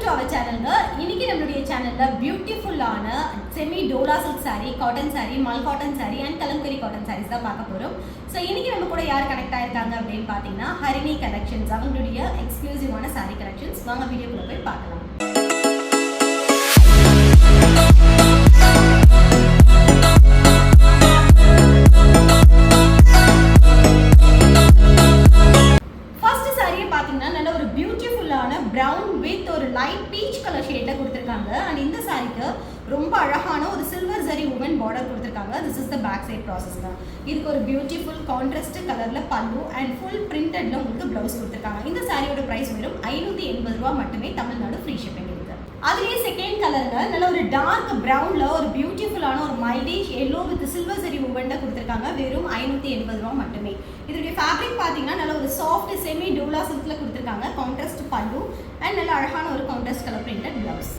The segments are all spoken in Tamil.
to our channel. இன்னைக்கு நம்மளுடைய சேனல்ல பியூட்டிஃபுல்லான semi Dola silk saree, cotton saree, Mal cotton saree and kalamkari cotton sarees தான் பார்க்க போறோம். சோ இன்னைக்கு நம்ம கூட யார் கனெக்ட் ஆயிருக்காங்க அப்படினு பாத்தீங்கன்னா ஹரிணி கலெக்ஷன்ஸ் அவங்களுடைய எக்ஸ்க்ளூசிவான saree கலெக்ஷன்ஸ். வாங்க வீடியோக்குள்ள போய் பார்க்கலாம். brown with ஒரு light peach color shade கொடுத்திருக்காங்க and இந்த சாரிக்கு ரொம்ப அழகான ஒரு silver zari woven border கொடுத்திருக்காங்க. This is the back side process தான். இதுக்கு ஒரு beautiful contrast colorல பல்லு and full printedல உங்களுக்கு blouse கொடுத்திருக்காங்க. இந்த சாரியோட price வெறும் 580 ரூபாய் மட்டுமே. தமிழ்நாடு free shipping இருக்கு. அதுலயே செகண்ட் கலர்ல நல்ல ஒரு டார்க் பிரவுன்ல ஒரு பியூட்டிஃபுல்லான ஒரு மைல்டிஷ் yellow with silver zari woven கொடுத்திருக்காங்க. வெறும் 580 ரூபாய் மட்டுமே. இதோட ஃபேப்ரிக் பாத்தீங்கன்னா நல்ல ஒரு சாஃப்ட் செமி டோலா சில்க்ல கொடுத்திருக்காங்க. கான்ட்ராஸ்ட் பல்லு and நல்ல அழகான ஒரு கான்ட்ராஸ்ட் கலர் பிரிண்டட் blouse.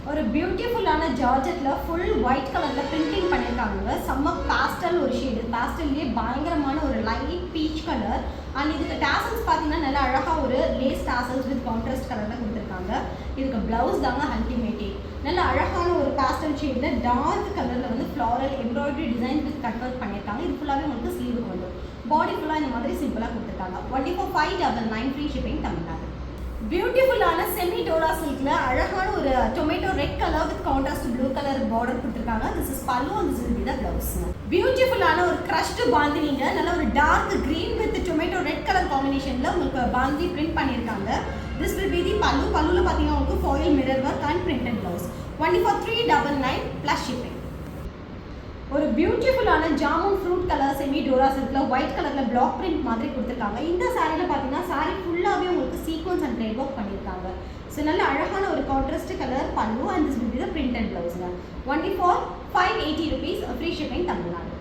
ஒரு பியூட்டிஃபுல்லான ஜார்ஜெட்ல ஃபுல் ஒயிட் கலர்ல பிரிண்டிங் பண்ணிருக்காங்க. செம்ம பாஸ்டல் ஒரு ஷேட். பாஸ்டல்லே பயங்கரமான ஒரு லைட் பீச் கலர் and இதுக்கு டாசல்ஸ் பாத்தீங்கன்னா நல்ல அழகா ஒரு லேஸ் டாசல்ஸ் வித் கான்ட்ராஸ்ட் கலர்ல கொடுத்திருக்காங்க. இதுக்கு blouse தாங்க அல்டிமேட். நல்ல அழகான ஒரு பாஸ்டல் ஷேட்ல டார்க் கலர்ல வந்து floral embroidery design with cut work பண்ணிருக்காங்க. இது ஃபுல்லாவே உங்களுக்கு ஸ்லீவுக்கு வந்து பாடி ஃபுல்லா இந்த மாதிரி சிம்பிளா கொடுத்திருக்காங்க. 14599 ஃப்ரீ ஷிப்பிங் தமிழ்நாடு. பியூட்டிஃபுல்லான செமி டோலா சில்க்ல அழகான ஒரு tomato red colour with contrast blue colour border கொடுத்திருக்காங்க. திஸ் இஸ் பல்லு and this will be the blouse. பியூட்டிஃபுல்லான ஒரு crushed பாந்தினிங்க நல்ல ஒரு dark green with tomato red colour காம்பினேஷன்ல உங்களுக்கு பாந்தி பிரிண்ட் பண்ணிருக்காங்க. This will be the பல்லு. பல்லுல பாத்தீங்கன்னா உங்களுக்கு foil mirror work and printed blouse. 14399 plus shipping. ஒரு பியூட்டிஃபுல்லான ஜாமுன் ஃப்ரூட் கலர் செமி டோரா சில்க்ல ஒயிட் கலர்ல பிளாக் பிரிண்ட் மாதிரி கொடுத்திருக்காங்க. இந்த சாரியில பாத்தீங்கன்னா சாரி ஃபுல்லாவே உங்களுக்கு சீக்வென்ஸ் அண்ட் த்ரெட் வர்க் பண்ணிருக்காங்க. சோ நல்ல அழகான ஒரு contrast colour pallu and this will be the printed blouse. 14580 rupees free shipping Tamil Nadu.